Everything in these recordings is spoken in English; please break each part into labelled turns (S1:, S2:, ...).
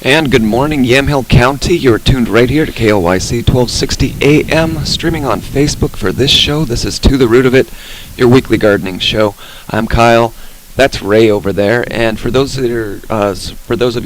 S1: And good morning, Yamhill County. You're tuned right here to KLYC 1260 AM, streaming on Facebook for this show. This is To the Root of It, your weekly gardening show. I'm Kyle. That's Ray over there. And for those of you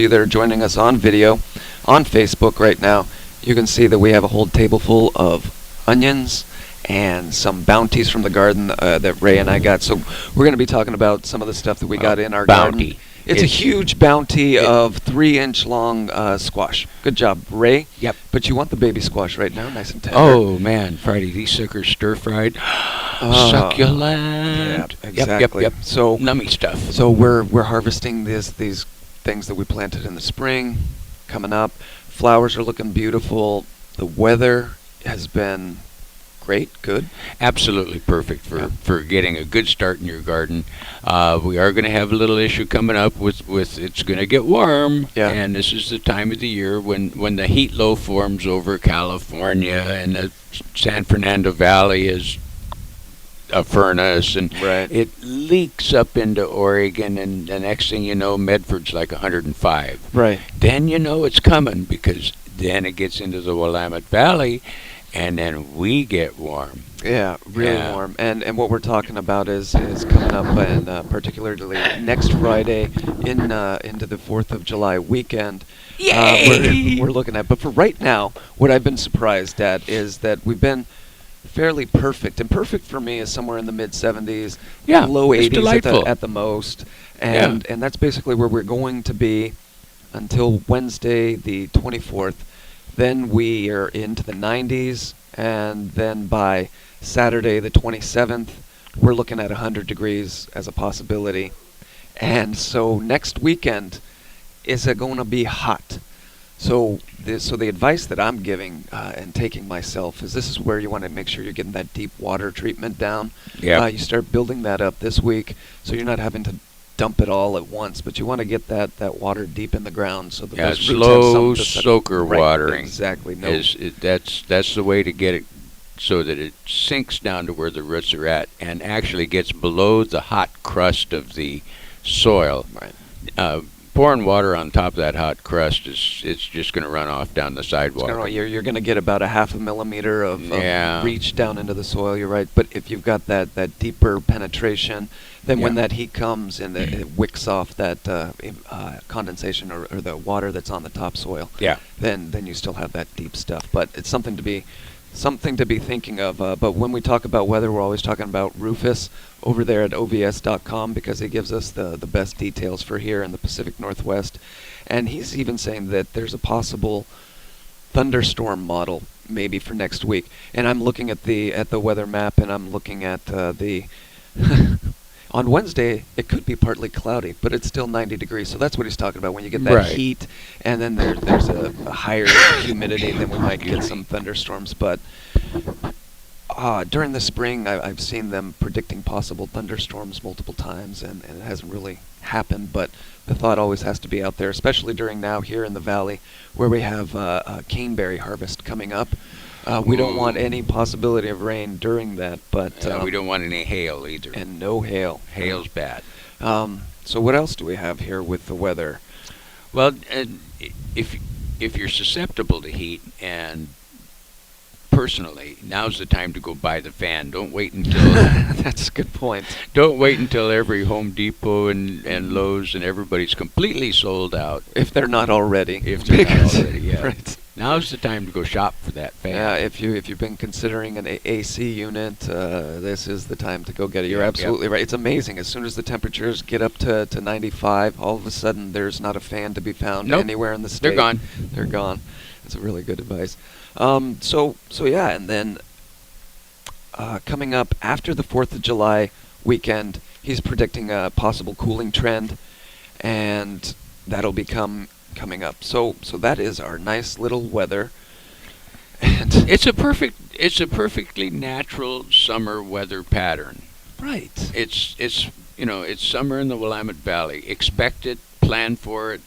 S1: that are joining us on video on Facebook right now, you can see that we have a whole table full of onions and some bounties from the garden that Ray and I got. So we're going to be talking about some of the stuff that we got in our garden. It's a huge bounty of 3-inch long squash. Good job, Ray.
S2: Yep.
S1: But you want the baby squash right now, nice and tender.
S2: Oh, man, Friday, these suckers stir-fried. Succulent.
S1: Yeah, exactly.
S2: Yep.
S1: So
S2: nummy stuff.
S1: So we're harvesting these things that we planted in the spring, coming up. Flowers are looking beautiful. The weather has been great, good.
S2: Absolutely perfect for getting a good start in your garden. We are going to have a little issue coming up with it's going to get warm, and this is the time of the year when the heat low forms over California and the San Fernando Valley is a furnace, and it leaks up into Oregon, and the next thing you know, Medford's like 105.
S1: Right.
S2: Then you know it's coming, because then it gets into the Willamette Valley, and then we get warm.
S1: Yeah, really warm. And what we're talking about is coming up, and particularly next Friday into the 4th of July weekend.
S2: Yay!
S1: We're looking at. But for right now, what I've been surprised at is that we've been fairly perfect. And perfect for me is somewhere in the mid-70s, low 80s at the most. And that's basically where we're going to be until Wednesday, the 24th. Then we are into the 90s, and then by Saturday, the 27th, we're looking at 100 degrees as a possibility. And so next weekend is going to be hot. So the advice that I'm giving and taking myself is this is where you want to make sure you're getting that deep water treatment down.
S2: Yeah.
S1: You start building that up this week, so you're not having to dump it all at once, but you want to get that water deep in the ground so that those roots have
S2: slow
S1: something
S2: soaker watering.
S1: Exactly.
S2: That's the way to get it so that it sinks down to where the roots are at and actually gets below the hot crust of the soil.
S1: Right.
S2: Pouring water on top of that hot crust it's just going to run off down the sidewalk.
S1: You're going to get about a half a millimeter of reach down into the soil. You're right. But if you've got that deeper penetration, then when that heat comes and it wicks off that condensation or the water that's on the topsoil, then you still have that deep stuff. But it's something to be thinking of. But when we talk about weather, we're always talking about Rufus over there at ovs.com, because he gives us the best details for here in the Pacific Northwest. And he's even saying that there's a possible thunderstorm model maybe for next week. And I'm looking at the weather map, and I'm looking at the on Wednesday, it could be partly cloudy, but it's still 90 degrees. So that's what he's talking about. When you get that heat, and then there's a higher humidity, then we might get some thunderstorms. But during the spring, I've seen them predicting possible thunderstorms multiple times, and it hasn't really happened. But the thought always has to be out there, especially during now here in the valley, where we have a caneberry harvest coming up. We don't want any possibility of rain during that, but
S2: we don't want any hail either.
S1: And no hail.
S2: Hail's bad.
S1: So what else do we have here with the weather?
S2: Well, if you're susceptible to heat, and personally, now's the time to go buy the fan. Don't wait until
S1: that's a good point.
S2: Don't wait until every Home Depot and Lowe's and everybody's completely sold out.
S1: If they're not already. Right.
S2: Now's the time to go shop for that fan.
S1: Yeah, if you've been considering an AC unit, this is the time to go get it. You're absolutely right. It's amazing. As soon as the temperatures get up to 95, all of a sudden there's not a fan to be found anywhere in the state.
S2: They're gone.
S1: They're gone. That's a really good advice. So and then coming up after the 4th of July weekend, he's predicting a possible cooling trend, and that'll be coming up. So that is our nice little weather. And
S2: it's a perfectly natural summer weather pattern.
S1: Right.
S2: It's summer in the Willamette Valley. Expect it, plan for it.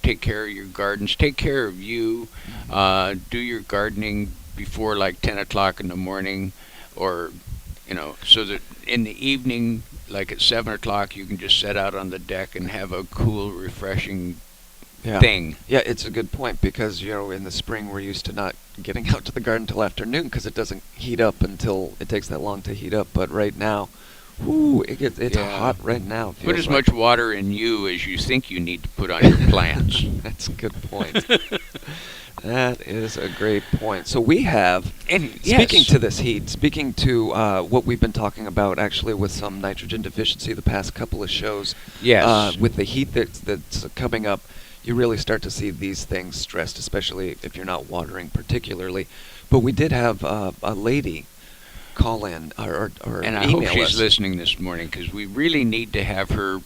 S2: Take care of your gardens. Take care of you. Do your gardening before like 10 o'clock in the morning, or so that in the evening, like at 7 o'clock, you can just sit out on the deck and have a cool, refreshing thing.
S1: Yeah, it's a good point because, in the spring we're used to not getting out to the garden till afternoon because it doesn't heat up until it takes that long to heat up. But right now, it's hot right now.
S2: Put as much water in you as you think you need to put on your plants.
S1: That's a good point. That is a great point. So we have, speaking to this heat, speaking to what we've been talking about actually with some nitrogen deficiency the past couple of shows.
S2: Yes.
S1: With the heat that's coming up, you really start to see these things stressed, especially if you're not watering particularly. But we did have a lady call in or
S2: and I hope she's listening this morning because we really need to have her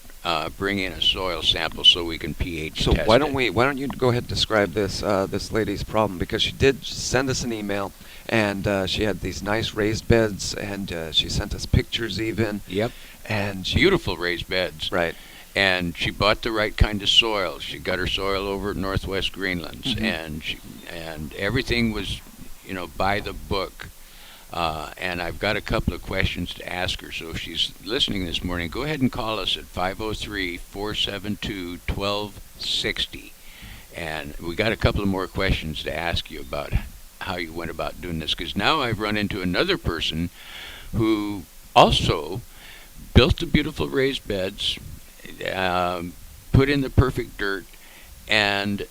S2: bring in a soil sample so we can pH test it.
S1: Why don't you go ahead and describe this lady's problem, because she did send us an email and she had these nice raised beds and she sent us pictures even.
S2: Yep.
S1: And
S2: beautiful raised beds.
S1: Right.
S2: And she bought the right kind of soil. She got her soil over at Northwest Greenlands, and everything was, by the book. And I've got a couple of questions to ask her. So if she's listening this morning, go ahead and call us at 503-472-1260. And we got a couple of more questions to ask you about how you went about doing this. Because now I've run into another person who also built the beautiful raised beds, put in the perfect dirt, and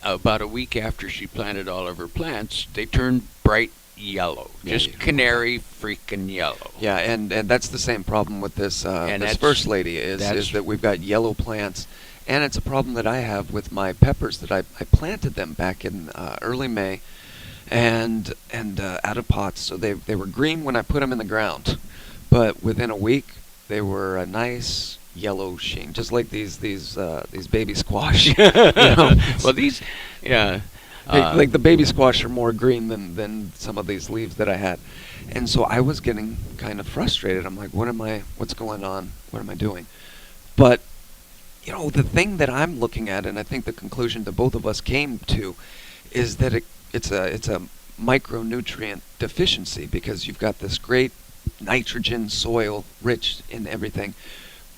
S2: about a week after she planted all of her plants, they turned bright yellow, just canary freaking yellow.
S1: Yeah, and that's the same problem with this first lady is that we've got yellow plants, and it's a problem that I have with my peppers that I planted them back in early May, and out of pots, so they were green when I put them in the ground, but within a week they were a nice yellow sheen, just like these baby squash.
S2: Well, these, yeah.
S1: Like the baby squash are more green than some of these leaves that I had. And so I was getting kind of frustrated. I'm like, what's going on? What am I doing? But, the thing that I'm looking at, and I think the conclusion that both of us came to, is that it's a micronutrient deficiency, because you've got this great nitrogen soil, rich in everything.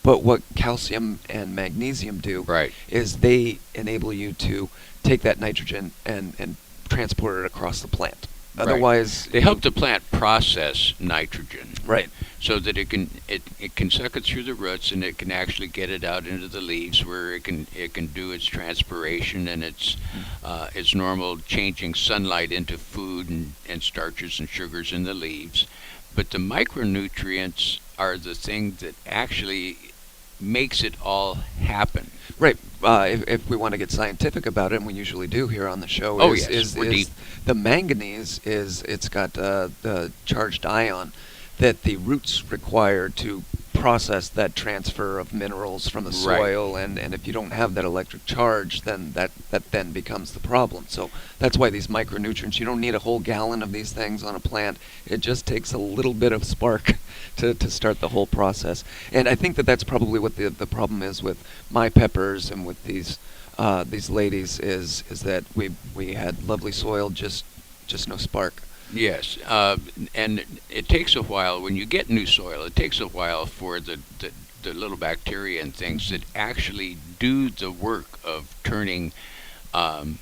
S1: But what calcium and magnesium do is they enable you to take that nitrogen and transport it across the plant. Otherwise,
S2: they help the plant process nitrogen,
S1: right?
S2: So that it can suck it through the roots, and it can actually get it out into the leaves, where it can do its transpiration and its normal changing sunlight into food and starches and sugars in the leaves. But the micronutrients are the thing that actually makes it all happen.
S1: Right. If we want to get scientific about it, and we usually do here on the show, the manganese it's got the charged ion that the roots require to process that transfer of minerals from the soil, and if you don't have that electric charge, then that then becomes the problem. So that's why these micronutrients, you don't need a whole gallon of these things on a plant. It just takes a little bit of spark to start the whole process. And I think that's probably what the problem is with my peppers and with these ladies is that we had lovely soil, just no spark.
S2: Yes, and it takes a while when you get new soil. It takes a while for the little bacteria and things that actually do the work of turning the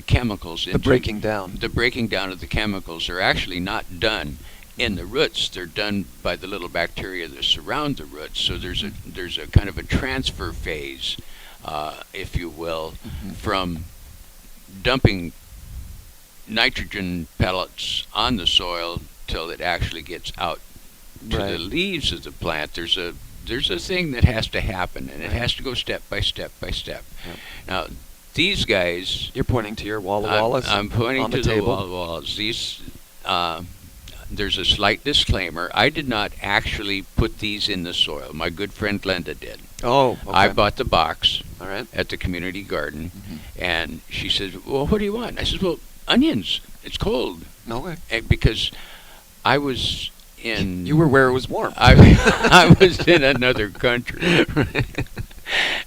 S2: chemicals into...
S1: The breaking down.
S2: The breaking down of the chemicals are actually not done in the roots. They're done by the little bacteria that surround the roots. So there's a kind of a transfer phase, if you will, from dumping nitrogen pellets on the soil till it actually gets out to the leaves of the plant. There's a thing that has to happen, and it has to go step by step by step. Yep. Now, these guys...
S1: You're pointing to your Walla Wallas.
S2: I'm pointing to the Walla Wallas. These, there's a slight disclaimer. I did not actually put these in the soil. My good friend Glenda did.
S1: Oh, okay.
S2: I bought the box
S1: at
S2: the community garden, and she said, well, what do you want? I said, well, onions. It's cold.
S1: No way.
S2: Because I was in...
S1: You were where it was warm.
S2: I was in another country.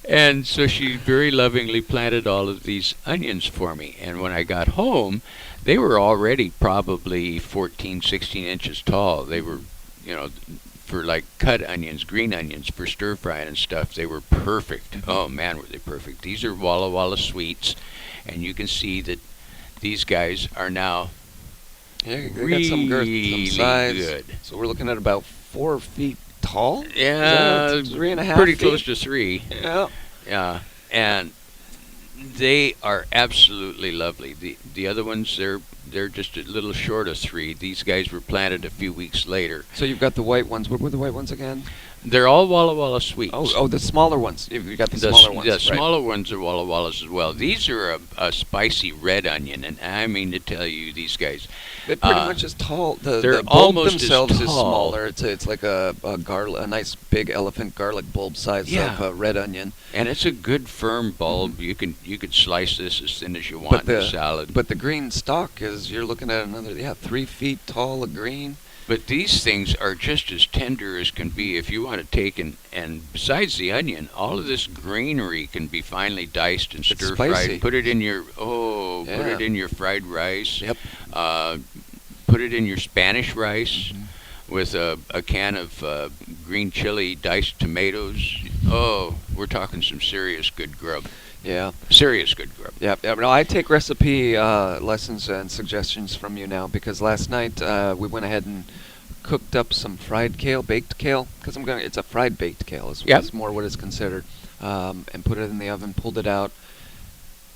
S2: And so she very lovingly planted all of these onions for me. And when I got home, they were already probably 14, 16 inches tall. They were, for like cut onions, green onions for stir frying and stuff. They were perfect. Oh man, were they perfect! These are Walla Walla sweets, and you can see that these guys are now
S1: Yeah, they
S2: really
S1: got some girth, some size.
S2: good.
S1: So we're looking at about 4 feet tall.
S2: Yeah,
S1: 3.5
S2: pretty
S1: feet?
S2: close to 3.
S1: Yeah.
S2: Yeah, and they are absolutely lovely. The other ones, they're just a little short of 3. These guys were planted a few weeks later.
S1: So you've got the white ones. What were the white ones again?
S2: They're all Walla Walla sweets.
S1: Oh, the smaller ones. You've got the smaller ones.
S2: The
S1: right.
S2: smaller ones are Walla Wallas as well. These are a spicy red onion, and I mean to tell you, these guys.
S1: They're pretty much as tall.
S2: They're
S1: the bulb
S2: almost
S1: themselves
S2: as
S1: is
S2: tall.
S1: smaller. It's like a nice big elephant garlic bulb size of a red onion.
S2: And it's a good firm bulb. You could slice this as thin as you want in a salad.
S1: But the green stalk you're looking at another 3 feet tall of green.
S2: But these things are just as tender as can be. If you want to take and besides the onion, all of this greenery can be finely diced and stir fried. Put it in your put it in your fried rice.
S1: Yep.
S2: Put it in your Spanish rice with a can of green chili, diced tomatoes. Oh, we're talking some serious good grub.
S1: Yeah.
S2: Serious good grub.
S1: Yeah. No, I take recipe lessons and suggestions from you now because last night we went ahead and cooked up some fried kale, baked kale, because it's a fried baked kale is more what it's considered, and put it in the oven, pulled it out.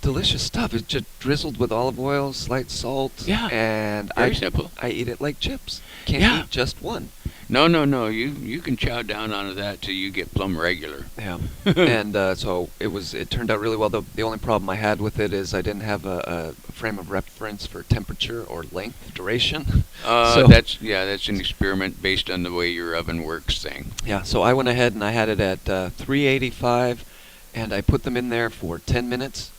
S1: Delicious stuff. It's just drizzled with olive oil, slight salt, and
S2: very simple.
S1: I eat it like chips. Can't eat just one.
S2: No. You can chow down onto that till you get plumb regular.
S1: Yeah. And so it turned out really well. The only problem I had with it is I didn't have a frame of reference for temperature or length, duration.
S2: That's an experiment based on the way your oven works thing.
S1: Yeah. So I went ahead and I had it at 385, and I put them in there for 10 minutes.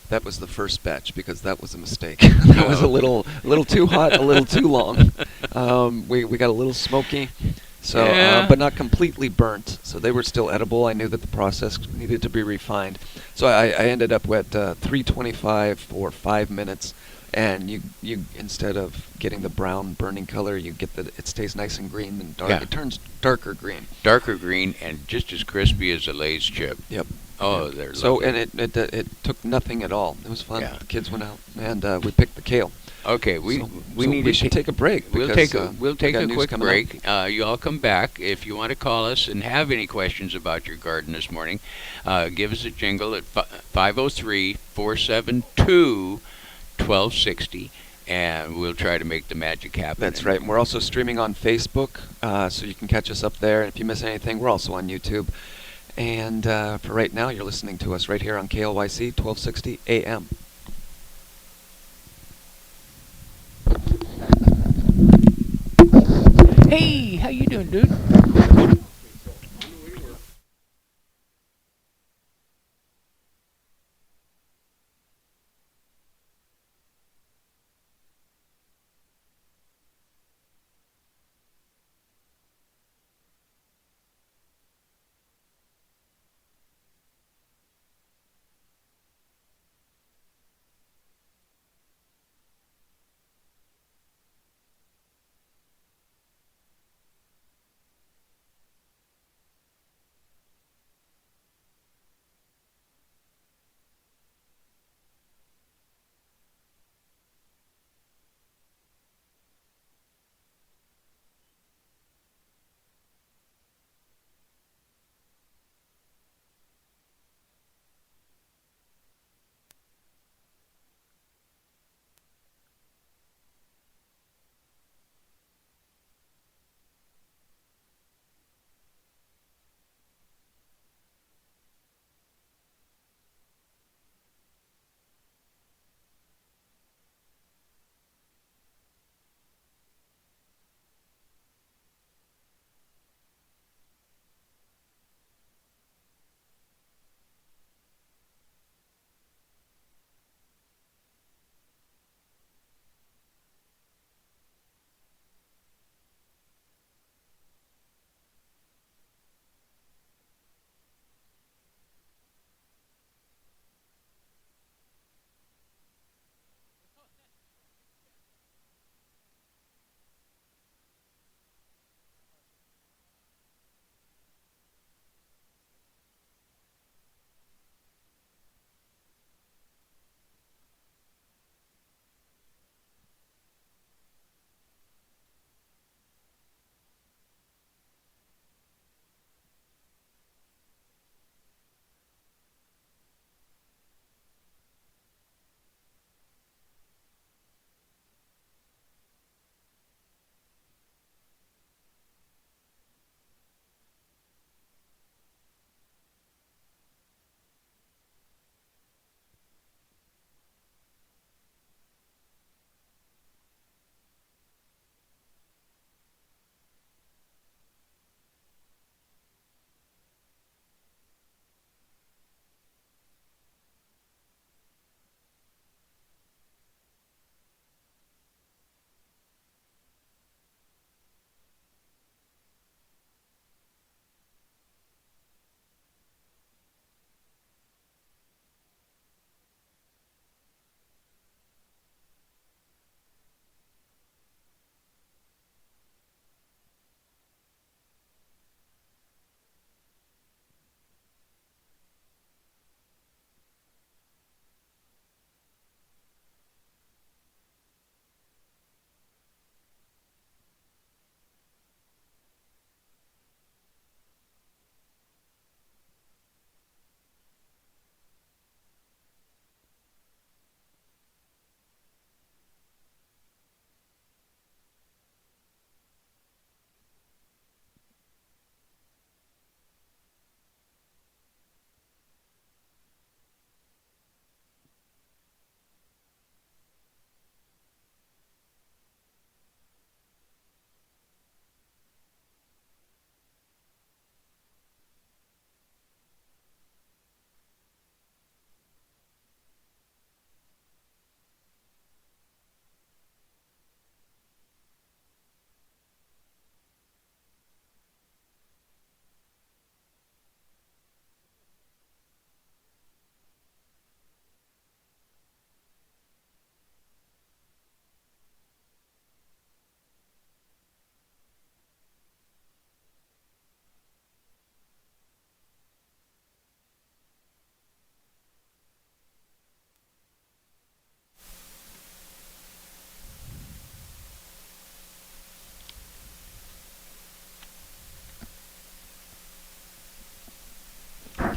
S1: That was the first batch because that was a mistake. That was a little too hot, a little too long. We got a little smoky, so but not completely burnt. So they were still edible. I knew that the process needed to be refined. So I ended up at 325 for 5 minutes, and you instead of getting the brown burning color, you get it stays nice and green and dark. It turns darker green.
S2: Darker green and just as crispy as a Lay's chip.
S1: Yep.
S2: Oh, they're
S1: so
S2: lovely.
S1: And it took nothing at all. It was fun.
S2: Yeah.
S1: The kids went out and we picked the kale.
S2: Okay, we
S1: should take a break.
S2: We'll
S1: because,
S2: take a quick break. You all come back if you want to call us and have any questions about your garden this morning. Give us a jingle at 503-472-1260. And we'll try to make the magic happen.
S1: That's right. And we're also streaming on Facebook, so you can catch us up there. And if you miss anything, we're also on YouTube. And for right now, you're listening to us right here on KLYC 1260 AM.
S2: Hey, how you doing, dude?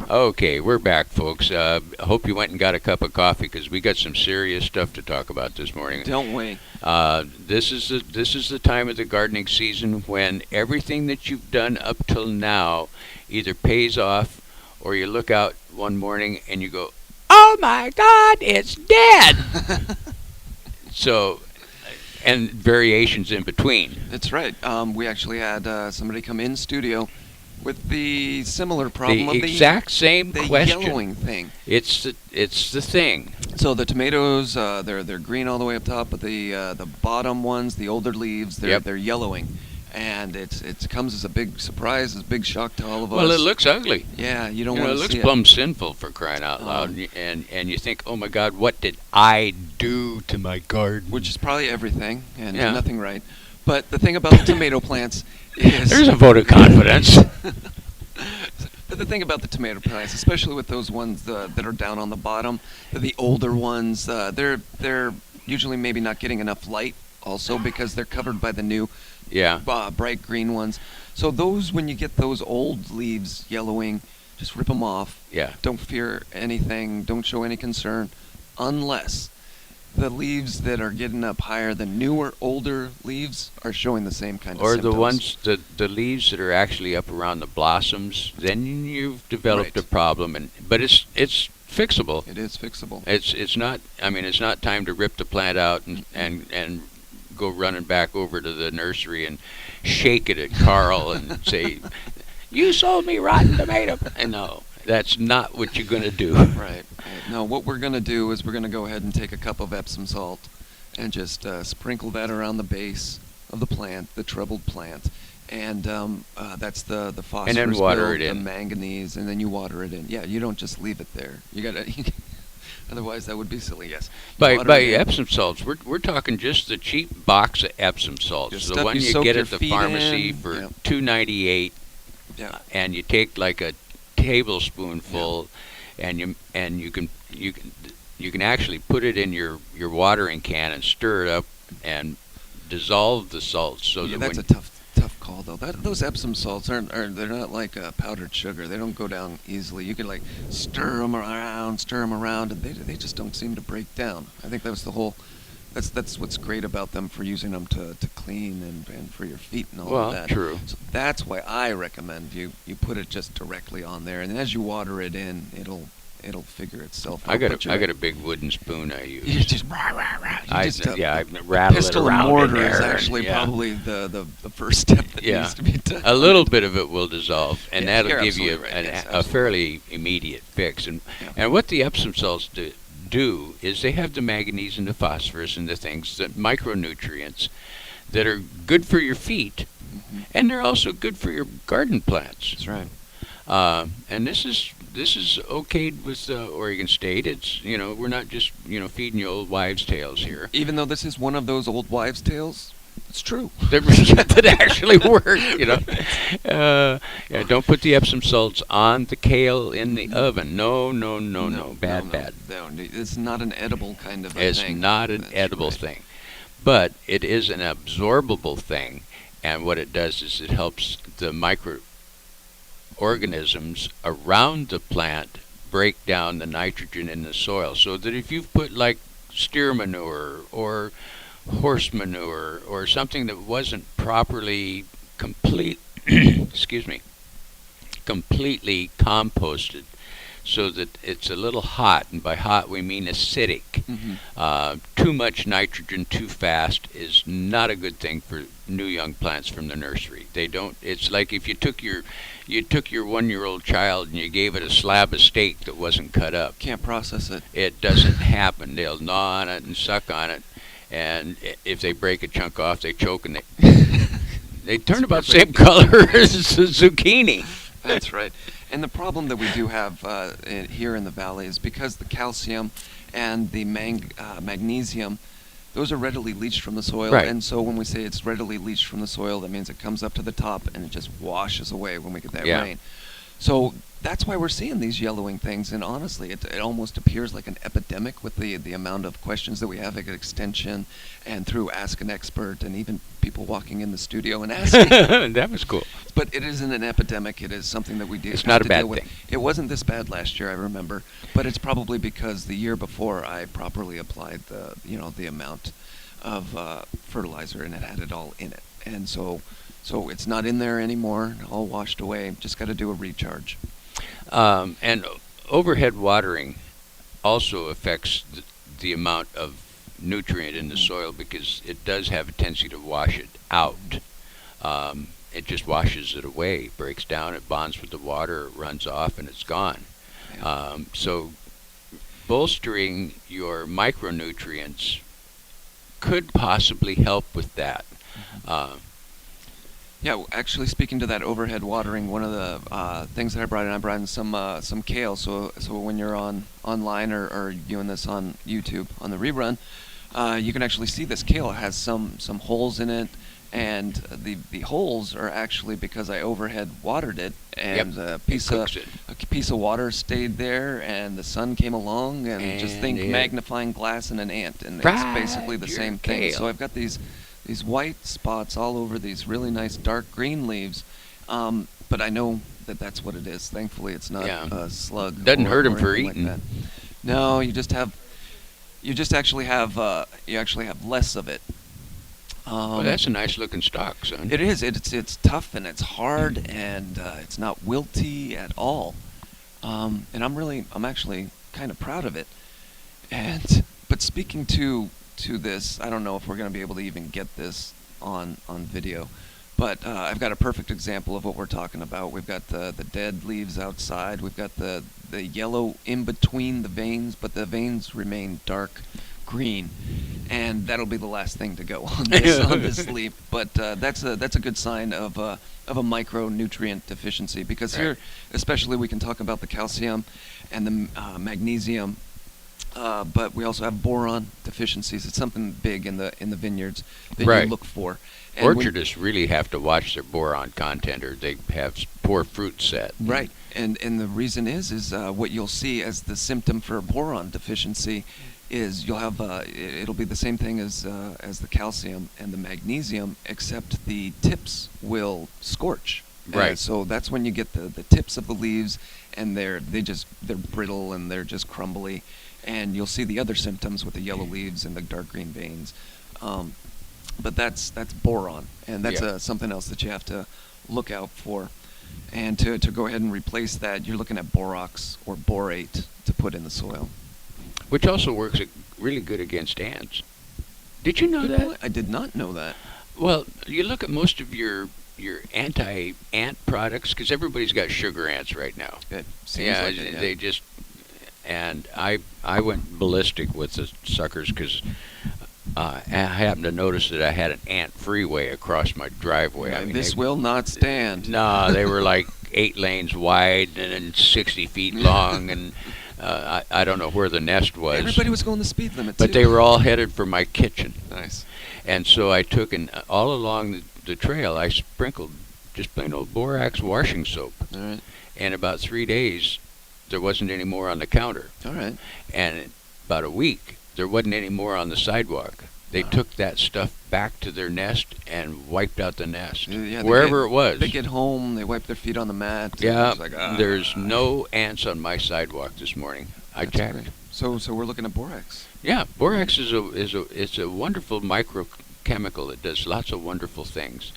S2: Okay, we're back, folks. I hope you went and got a cup of coffee because we got some serious stuff to talk about this morning.
S1: Don't we?
S2: This is the time of the gardening season when everything that you've done up till now either pays off, or you look out one morning and you go, "Oh my God, it's dead!" So, and variations in between.
S1: That's right. We actually had somebody come in studio with the similar problem
S2: The
S1: of
S2: exact same
S1: the
S2: question.
S1: yellowing thing.
S2: It's the thing.
S1: So the tomatoes, they're green all the way up top, but the bottom ones, the older leaves, they're yellowing, and it comes as a big surprise, as a big shock to all of us.
S2: Well, it looks ugly.
S1: Yeah, you don't want to see it.
S2: It looks plumb sinful, for crying out loud, and you think, oh my God, what did I do to my garden?
S1: Which is probably everything and nothing right. But the thing about the tomato plants is
S2: there's a vote of confidence.
S1: But the thing about the tomato plants, especially with those ones that are down on the bottom, the older ones, they're usually maybe not getting enough light also because they're covered by the new bright green ones. So those, when you get those old leaves yellowing, just rip them off.
S2: Yeah.
S1: Don't fear anything. Don't show any concern unless the leaves that are getting up higher, the newer, older leaves, are showing the same kind of symptoms.
S2: Or the ones, the leaves that are actually up around the blossoms, then you've developed a problem. But it's fixable.
S1: It is fixable.
S2: It's not. I mean, it's not time to rip the plant out and go running back over to the nursery and shake it at Carl and say, "You sold me rotten tomato." And no. That's not what you're going to do.
S1: Right. No, what we're going to do is we're going to go ahead and take a cup of Epsom salt and just sprinkle that around the base of the plant, the troubled plant. And that's the phosphorus,
S2: and then water it
S1: the
S2: in.
S1: manganese, and then you water it in. Yeah, you don't just leave it there. You got to. Otherwise, that would be silly. Yes.
S2: By Epsom salts, we're talking just the cheap box of Epsom salts,
S1: Just
S2: the one you get at the pharmacy for $2.98, and you take like a tablespoonful, and you can actually put it in your watering can and stir it up and dissolve the salts. So
S1: that's a tough call though. Those Epsom salts they're not like powdered sugar. They don't go down easily. You can like stir them around, and they just don't seem to break down. I think that's the whole. That's what's great about them for using them to clean and for your feet and all of that.
S2: Well, true.
S1: So that's why I recommend you put it just directly on there, and as you water it in, it'll figure itself out.
S2: I got a big wooden spoon I use.
S1: You just
S2: I rattle
S1: pistol
S2: it around
S1: and mortar
S2: in there
S1: is actually probably the first step that needs to be done.
S2: A little bit of it will dissolve, and
S1: Yes,
S2: that'll
S1: you're
S2: give you
S1: absolutely right.
S2: a fairly immediate fix. And what the Epsom salts do is they have the manganese and the phosphorus and the things, the micronutrients that are good for your feet, and they're also good for your garden plants.
S1: That's right.
S2: And this is okayed with Oregon State. It's we're not just feeding you old wives' tales here.
S1: Even though this is one of those old wives' tales, it's true.
S2: That actually work. Don't put the Epsom salts on the kale in the oven. No. Bad.
S1: No, it's not an edible kind of thing.
S2: It's not an edible thing, but it is an absorbable thing. And what it does is it helps the microorganisms around the plant break down the nitrogen in the soil, so that if you've put like steer manure or horse manure or something that wasn't properly completely composted, so that it's a little hot, and by hot we mean acidic. Too much nitrogen too fast is not a good thing for new young plants from the nursery. They don't. It's like if you took your 1-year-old child and you gave it a slab of steak that wasn't cut up.
S1: Can't process it.
S2: It doesn't happen. They'll gnaw on it and suck on it, and if they break a chunk off, they choke and they turn about the same color as zucchini.
S1: That's right. And the problem that we do have here in the valley is because the calcium and the magnesium, those are readily leached from the soil.
S2: Right.
S1: And so when we say it's readily leached from the soil, that means it comes up to the top and it just washes away when we get that rain. So that's why we're seeing these yellowing things. And honestly, it almost appears like an epidemic with the amount of questions that we have at Extension and through Ask an Expert, and even people walking in the studio and asking.
S2: That was cool.
S1: But it isn't an epidemic. It is something that we do.
S2: It's not a bad
S1: deal with.
S2: thing.
S1: It wasn't this bad last year, I remember. But it's probably because the year before I properly applied the amount of fertilizer, and it had it all in it. And so it's not in there anymore, all washed away. Just got to do a recharge.
S2: And overhead watering also affects the amount of nutrient in the soil, because it does have a tendency to wash it out. It just washes it away, breaks down, it bonds with the water, it runs off, and it's gone.
S1: Yeah.
S2: So bolstering your micronutrients could possibly help with that.
S1: Yeah, actually, speaking to that overhead watering, one of the things that I brought in some kale. So when you're online or viewing this on YouTube on the rerun, you can actually see this kale has some holes in it, and the holes are actually because I overhead watered it, and a piece of water stayed there, and the sun came along, and just think magnifying glass in an ant, and it's basically the same thing. So I've got these white spots all over these really nice dark green leaves, but I know that's what it is. Thankfully, it's not a slug.
S2: Doesn't hurt them for eating.
S1: Like that. No, you actually have less of it.
S2: Well, that's a nice looking stalk, son.
S1: It is. It's tough and it's hard and it's not wilty at all. And I'm actually kind of proud of it. But speaking to this, I don't know if we're going to be able to even get this on video, but I've got a perfect example of what we're talking about. We've got the dead leaves outside. We've got the yellow in between the veins, but the veins remain dark green, and that'll be the last thing to go on this leaf. But that's a good sign of a micronutrient deficiency, because here, especially, we can talk about the calcium and the magnesium. But we also have boron deficiencies. It's something big in the vineyards that you look for. And
S2: orchardists really have to watch their boron content, or they have poor fruit set.
S1: Right, and the reason is what you'll see as the symptom for boron deficiency is you'll have it'll be the same thing as the calcium and the magnesium, except the tips will scorch.
S2: Right.
S1: So that's when you get the tips of the leaves, and they're brittle and they're just crumbly. And you'll see the other symptoms with the yellow leaves and the dark green veins. But that's boron, and that's something else that you have to look out for. And to go ahead and replace that, you're looking at borax or borate to put in the soil.
S2: Which also works really good against ants. Did you know that?
S1: I did not know that.
S2: Well, you look at most of your anti-ant products, because everybody's got sugar ants right now.
S1: It seems like it,
S2: they just... And I went ballistic with the suckers, because I happened to notice that I had an ant freeway across my driveway.
S1: I mean, this will not stand.
S2: No, they were like 8 lanes wide and 60 feet long, and I don't know where the nest was.
S1: Everybody was going the speed limit,
S2: but they were all headed for my kitchen.
S1: Nice.
S2: And so I took, all along the trail, I sprinkled just plain old borax washing soap.
S1: All right.
S2: And about 3 days, there wasn't any more on the counter.
S1: All right.
S2: And in about a week, there wasn't any more on the sidewalk. They took that stuff back to their nest and wiped out the nest, wherever it was.
S1: They get home, they wipe their feet on the mat.
S2: Yeah, there's no ants on my sidewalk this morning. I checked.
S1: Great. So we're looking at borax.
S2: Yeah, borax is a wonderful microchemical. It does lots of wonderful things,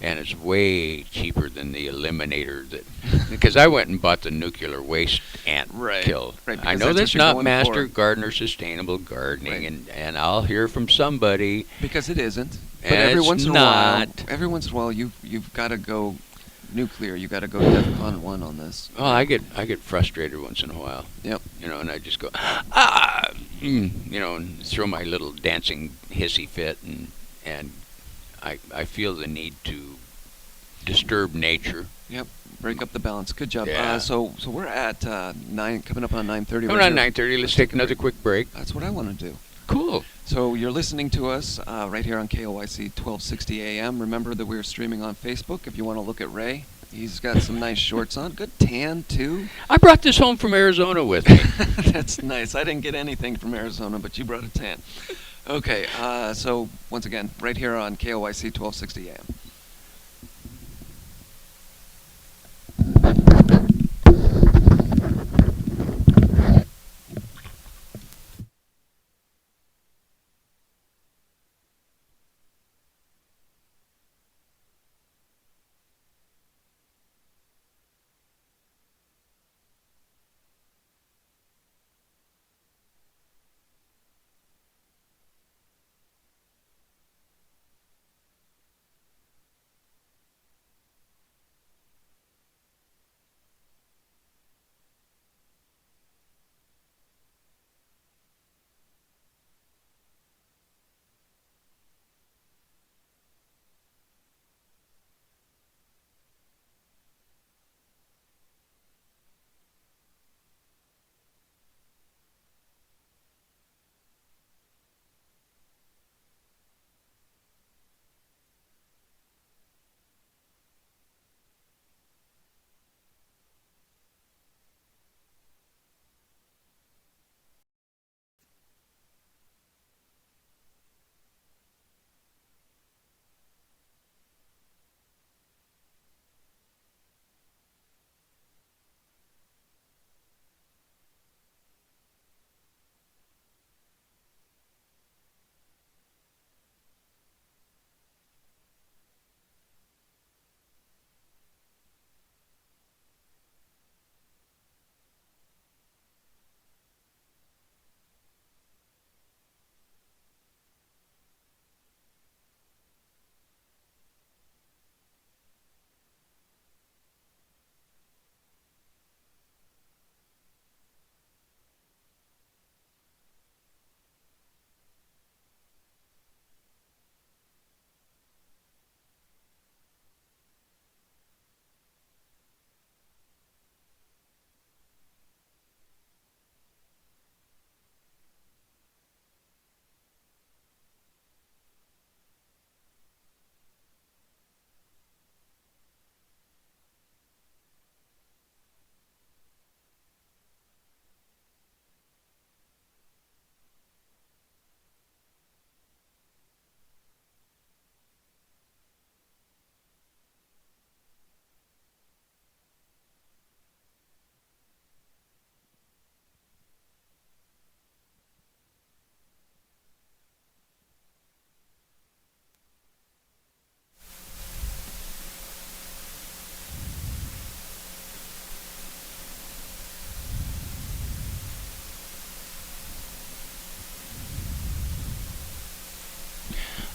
S2: and it's way cheaper than the eliminator because I went and bought the nuclear waste ant kill.
S1: Right,
S2: I know that's not Master Gardener Sustainable Gardening, and I'll hear from somebody
S1: because it isn't. But every once in a while, you've got to go nuclear. You got to go DEFCON 1 on this.
S2: Well, I get frustrated once in a while.
S1: Yep.
S2: And I just go and throw my little dancing hissy fit, and I feel the need to disturb nature.
S1: Yep. Break up the balance. Good job.
S2: Yeah.
S1: So we're at 9, coming up on 9:30.
S2: Coming on 9:30. Let's take another quick break.
S1: That's what I want to do.
S2: Cool.
S1: So you're listening to us right here on KLYC 1260 AM. Remember that we're streaming on Facebook if you want to look at Ray. He's got some nice shorts on. Good tan, too.
S2: I brought this home from Arizona with me.
S1: That's nice. I didn't get anything from Arizona, but you brought a tan. Okay, so once again, right here on KLYC 1260 AM.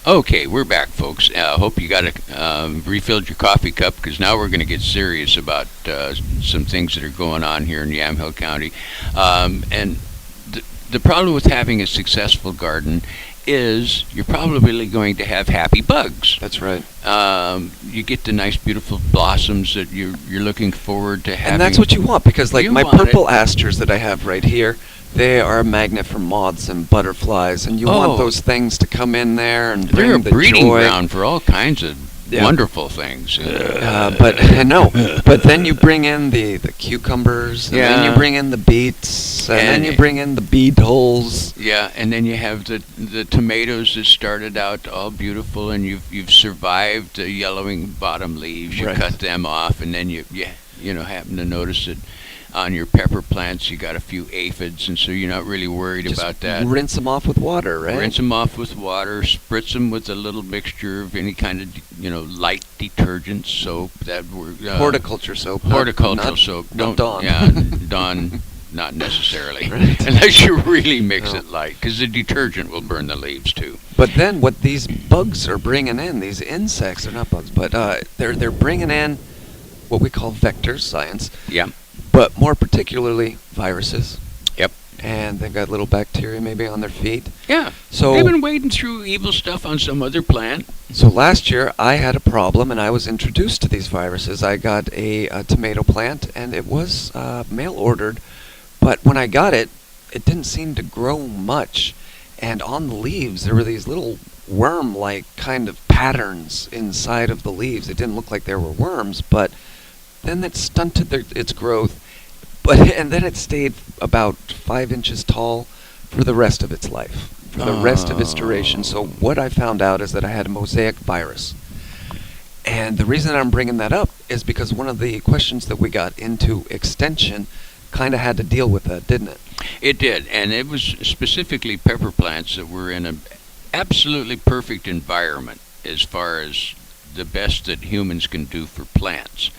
S2: Okay, we're back, folks. Hope you got refilled your coffee cup, because now we're going to get serious about some things that are going on here in Yamhill County. And the problem with having a successful garden is you're probably going to have happy bugs.
S1: That's right.
S2: You get the nice, beautiful blossoms that you're looking forward to having.
S1: And that's what you want, because like
S2: You
S1: my
S2: want
S1: purple asters that I have right here, they are a magnet for moths and butterflies, and you want those things to come in there and bring
S2: They're a
S1: the
S2: breeding
S1: joy.
S2: ground for all kinds of wonderful things.
S1: But I know. But then you bring in the cucumbers, and then you bring in the beets, and then you bring in the beetles.
S2: Yeah, and then you have the tomatoes that started out all beautiful, and you've survived the yellowing bottom leaves. You cut them off, and then you happen to notice that on your pepper plants you got a few aphids, and so you're not really worried about that.
S1: Rinse them off with water, right?
S2: Rinse them off with water. Spritz them with a little mixture of any kind of light detergent, soap.
S1: Horticulture soap.
S2: Horticultural soap.
S1: Not Dawn.
S2: Yeah, Dawn. Not necessarily, unless you really mix it light, because the detergent will burn the leaves too.
S1: But then what these bugs are bringing in, these insects, they're not bugs, but they're bringing in what we call vectors, science.
S2: Yeah.
S1: But more particularly viruses.
S2: Yep.
S1: And they've got little bacteria maybe on their feet.
S2: Yeah.
S1: So
S2: they've been wading through evil stuff on some other plant.
S1: So last year I had a problem, and I was introduced to these viruses. I got a tomato plant, and it was mail ordered. But when I got it, it didn't seem to grow much. And on the leaves, there were these little worm-like kind of patterns inside of the leaves. It didn't look like there were worms, but then it stunted its growth, and then it stayed about 5 inches tall for the rest of its life, for the rest of its duration. So what I found out is that I had a mosaic virus. And the reason I'm bringing that up is because one of the questions that we got into extension kind of had to deal with that, didn't it?
S2: It did, and it was specifically pepper plants that were in an absolutely perfect environment as far as the best that humans can do for plants.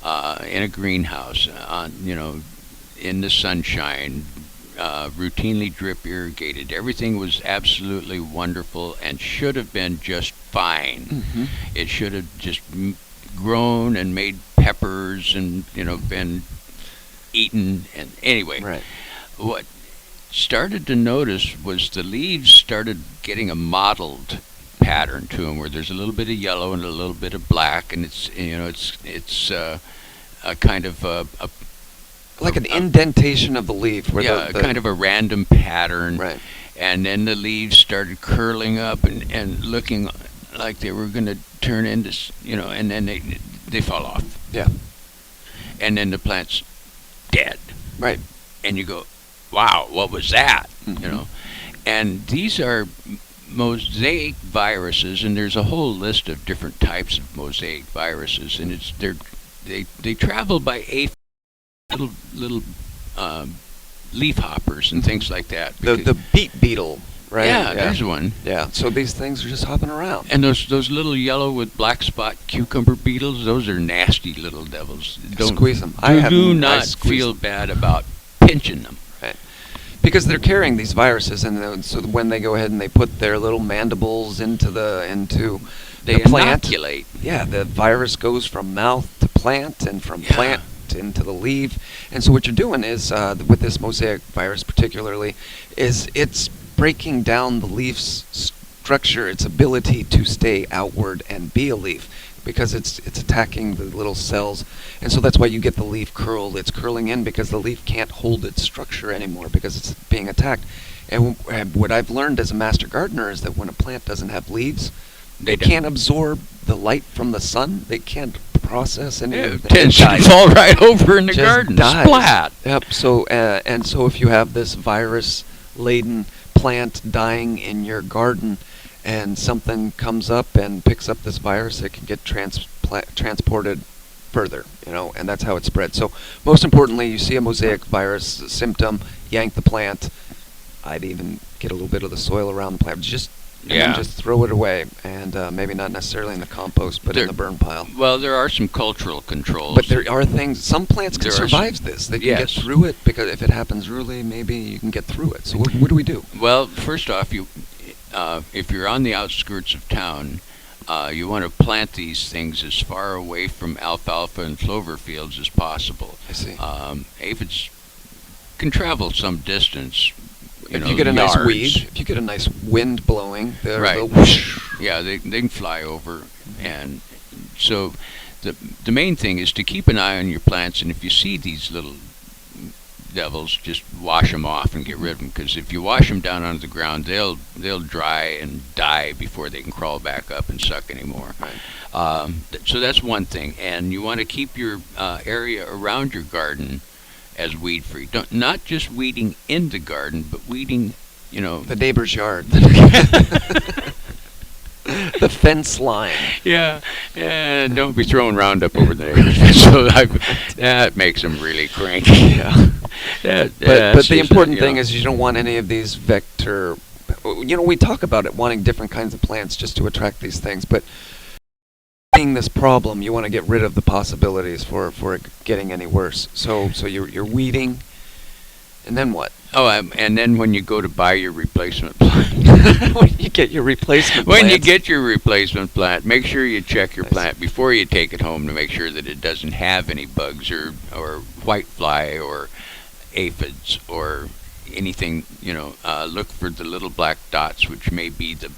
S2: In a greenhouse, in the sunshine, routinely drip irrigated. Everything was absolutely wonderful and should have been just fine.
S1: Mm-hmm.
S2: It should have just grown and made peppers and been eaten. And anyway,
S1: Right.
S2: what started to notice was the leaves started getting a mottled pattern to them, where there's a little bit of yellow and a little bit of black, and it's a kind of
S1: Like an indentation of the leaf. Where
S2: kind of a random pattern.
S1: Right.
S2: And then the leaves started curling up and looking like they were going to turn into, and then they fall off.
S1: Yeah.
S2: And then the plant's dead.
S1: Right.
S2: And you go, wow, what was that?
S1: Mm-hmm.
S2: And these are mosaic viruses, and there's a whole list of different types of mosaic viruses, and they travel by little leaf hoppers and things like that.
S1: The beet beetle, right?
S2: Yeah, there's one.
S1: Yeah. So these things are just hopping around.
S2: And those little yellow with black spot cucumber beetles, those are nasty little devils. Don't
S1: squeeze them.
S2: Do not feel bad about pinching them.
S1: Right. Because they're carrying these viruses, and so when they go ahead and they put their little mandibles into the plant,
S2: inoculate.
S1: Yeah, the virus goes from mouth to plant, and from plant into the leaf. And so what you're doing is, with this mosaic virus particularly, is it's breaking down the leaf's structure, its ability to stay outward and be a leaf, because it's attacking the little cells. And so that's why you get the leaf curled. It's curling in because the leaf can't hold its structure anymore because it's being attacked. And what I've learned as a master gardener is that when a plant doesn't have leaves, they can't absorb the light from the sun. They can't process any of it.
S2: It tends to fall right over in the garden.
S1: Dies.
S2: Splat.
S1: Yep. So and so if you have this virus-laden plant dying in your garden, and something comes up and picks up this virus, it can get transported further, and that's how it spreads. So most importantly, you see a mosaic virus symptom, yank the plant. I'd even get a little bit of the soil around the plant. Just throw it away, and maybe not necessarily in the compost, but in the burn pile.
S2: Well, there are some cultural controls.
S1: But there are things, some plants can survive this. They can get through it, because if it happens early, maybe you can get through it. So what do we do?
S2: Well, first off, if you're on the outskirts of town, you want to plant these things as far away from alfalfa and clover fields as possible.
S1: I see.
S2: Aphids can travel some distance.
S1: If you get a
S2: yards.
S1: nice weed, if you get a nice wind blowing,
S2: right?
S1: Whoosh.
S2: Yeah, they can fly over, and so the main thing is to keep an eye on your plants. And if you see these little devils, just wash them off and get rid of them. Because if you wash them down onto the ground, they'll dry and die before they can crawl back up and suck anymore.
S1: Right.
S2: So that's one thing, and you want to keep your area around your garden as weed free. Not just weeding in the garden, but weeding,
S1: the neighbor's yard. The fence line.
S2: Yeah, don't be throwing Roundup over the neighbor's. So that makes them really cranky.
S1: Yeah. But the important thing is you don't want any of these vector. We talk about it, wanting different kinds of plants just to attract these things, but seeing this problem, you want to get rid of the possibilities for it getting any worse. So you're weeding, and then what?
S2: Oh, and then when you go to buy your replacement plant,
S1: when you get your replacement
S2: plant, make sure you check your plant before you take it home to make sure that it doesn't have any bugs or whitefly or aphids or anything. Look for the little black dots, which may be the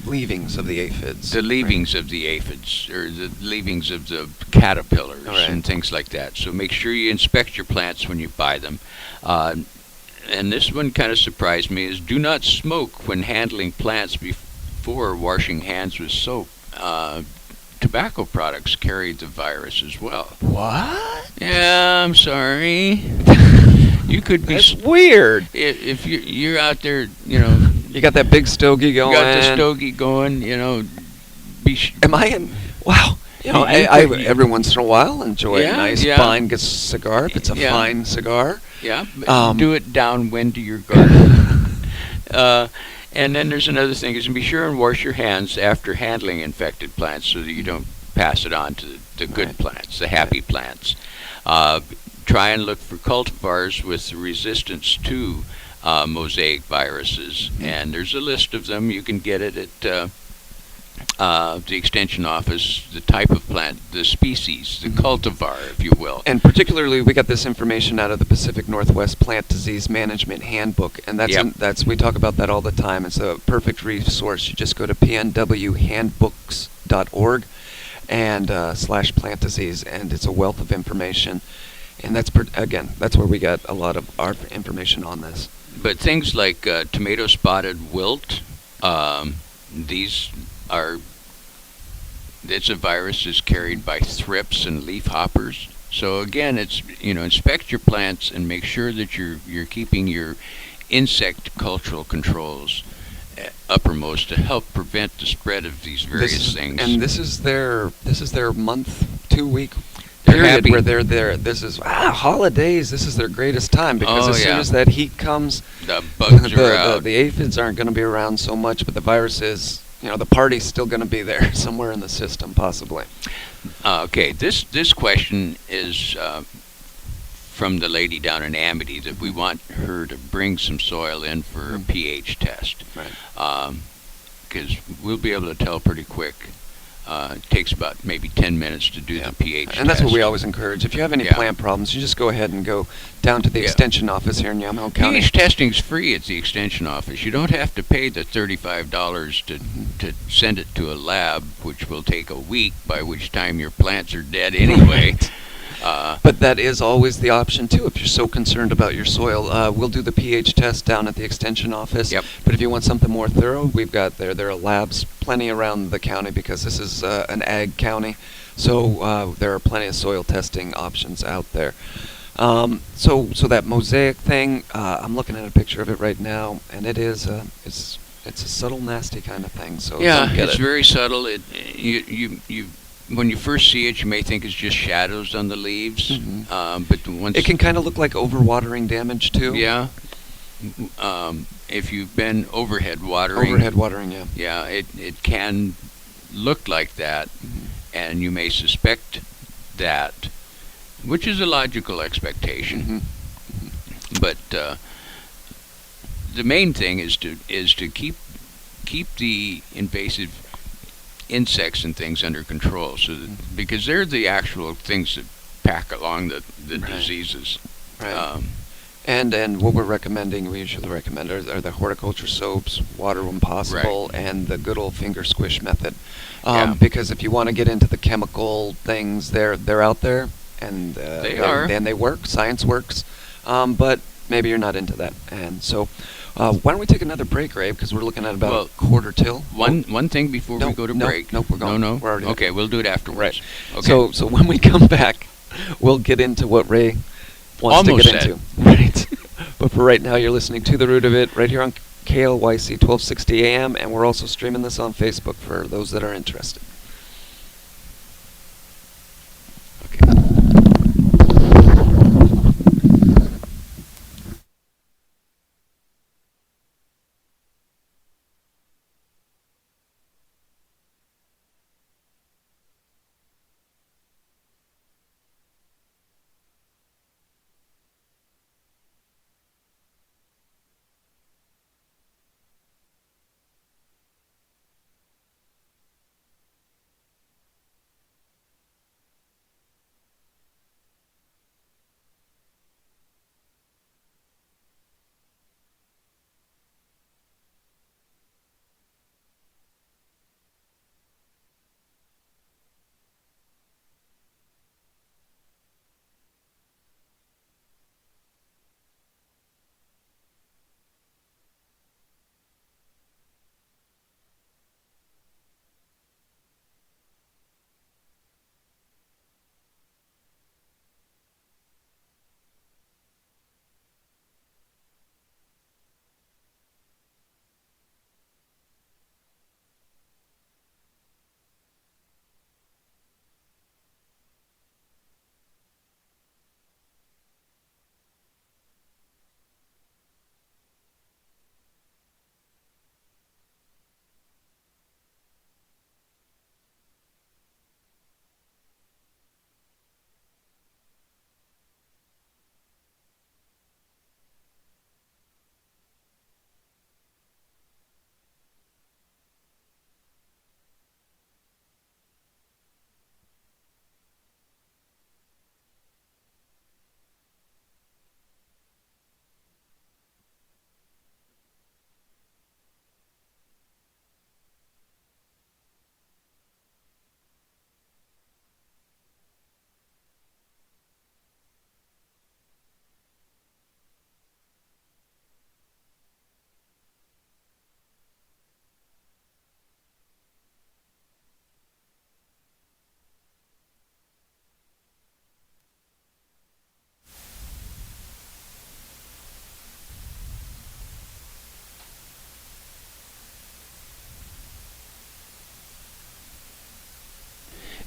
S1: leavings of the aphids.
S2: The leavings of the aphids, or the leavings of the caterpillars and things like that. So make sure you inspect your plants when you buy them. And this one kind of surprised me, is do not smoke when handling plants before washing hands with soap. tobacco products carry the virus as well.
S1: What?
S2: Yeah, I'm sorry. You could be.
S1: That's weird.
S2: If you're out there, you know.
S1: You got that big stogie going.
S2: You got the stogie going, you know.
S1: Am I in? Wow. You know, I every once in a while enjoy a nice fine cigar if it's a fine cigar.
S2: Yeah. Do it downwind to your garden. And then there's another thing is to be sure and wash your hands after handling infected plants so that you don't pass it on to the good plants, the happy plants. Try and look for cultivars with resistance to mosaic viruses, and there's a list of them. You can get it at the extension office, the type of plant, the species, the cultivar, if you will.
S1: And particularly, we got this information out of the Pacific Northwest Plant Disease Management Handbook, and that's we talk about that all the time. It's a perfect resource. You just go to pnwhandbooks.org and /plant disease, and it's a wealth of information. And that's that's where we got a lot of our information on this.
S2: But things like tomato spotted wilt, it's a virus that's carried by thrips and leafhoppers. So again, it's inspect your plants and make sure that you're keeping your insect cultural controls uppermost to help prevent the spread of these various things.
S1: And this is their month, 2 week period where they're there. This is holidays. This is their greatest time because as soon as that heat comes,
S2: the bugs are out.
S1: The aphids aren't going to be around so much, but the virus is. The party's still going to be there somewhere in the system, possibly.
S2: Okay, this question is from the lady down in Amity that we want her to bring some soil in for a pH test.
S1: Right.
S2: Because we'll be able to tell pretty quick. It takes about maybe 10 minutes to do the pH test.
S1: And that's what we always encourage. If you have any plant problems, you just go ahead and go down to the extension office here in Yamaha County.
S2: pH testing's free at the extension office. You don't have to pay the $35 to send it to a lab, which will take a week, by which time your plants are dead anyway.
S1: Right. But that is always the option, too, if you're so concerned about your soil. We'll do the pH test down at the extension office.
S2: Yep.
S1: But if you want something more thorough, we've got there are labs plenty around the county because this is an ag county. So there are plenty of soil testing options out there. So that mosaic thing, I'm looking at a picture of it right now, and it is it's a subtle, nasty kind of thing. So
S2: it's very subtle. When you first see it, you may think it's just shadows on the leaves, but once
S1: it can kind of look like overwatering damage too.
S2: Yeah. If you've been overhead watering, it can look like that, and you may suspect that, which is a logical expectation. But the main thing is to keep the invasive insects and things under control, so that, because they're the actual things that pack along the diseases.
S1: Right. And what we're recommending, we usually recommend, are the horticulture soaps, water when possible, and the good old finger squish method. Because if you want to get into the chemical things, they're out there, and they work. Science works, but maybe you're not into that. And so, why don't we take another break, Ray? Because we're looking at about quarter till.
S2: One thing before we go to break.
S1: Nope, we're going.
S2: No.
S1: We're already
S2: okay, we'll do it afterwards.
S1: Right. Okay. So when we come back, we'll get into what Ray wants to get into. Right. But for right now, you're listening to The Root of It right here on KLYC 1260 AM, and we're also streaming this on Facebook for those that are interested.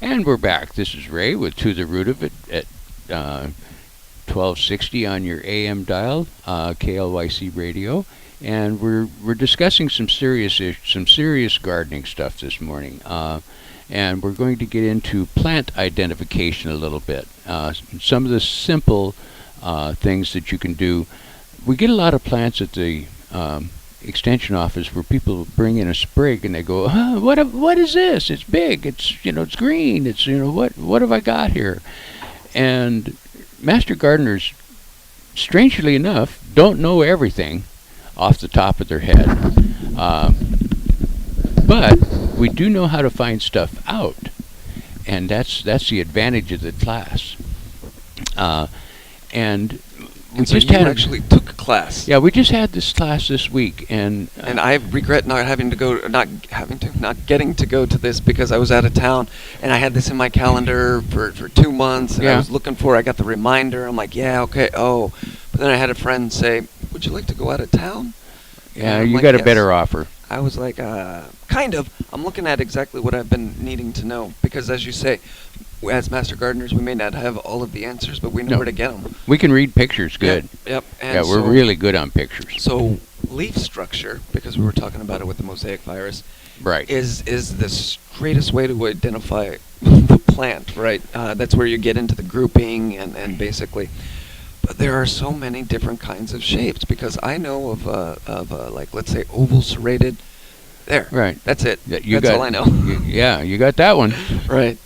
S2: And we're back. This is Ray with To the Root of It at 1260 on your AM dial, KLYC radio. And we're discussing some serious gardening stuff this morning. And we're going to get into plant identification a little bit. Some of the simple things that you can do. We get a lot of plants at the extension office where people bring in a sprig and they go, what is this? It's big. It's it's green. It's what have I got here? And master gardeners, strangely enough, don't know everything off the top of their head. But we do know how to find stuff out, and that's the advantage of the class. And we
S1: so
S2: just
S1: you actually took a class.
S2: Yeah, we just had this class this week, and
S1: I regret not getting to go to this because I was out of town, and I had this in my calendar for 2 months, and I was looking for. I got the reminder. I'm like, yeah, okay. Oh, but then I had a friend say, "Would you like to go out of town?"
S2: Yeah, you got a better offer.
S1: I was like, kind of. I'm looking at exactly what I've been needing to know because, as you say, as master gardeners, we may not have all of the answers, but we know where to get them.
S2: We can read pictures good.
S1: Yep. And
S2: yeah, we're really good on pictures.
S1: So leaf structure, because we were talking about it with the mosaic virus,
S2: right,
S1: is the straightest way to identify the plant, right? That's where you get into the grouping and basically. But there are so many different kinds of shapes because I know of like, let's say, oval serrated. There.
S2: Right.
S1: That's it.
S2: Yeah,
S1: that's all I know.
S2: You got that one.
S1: Right.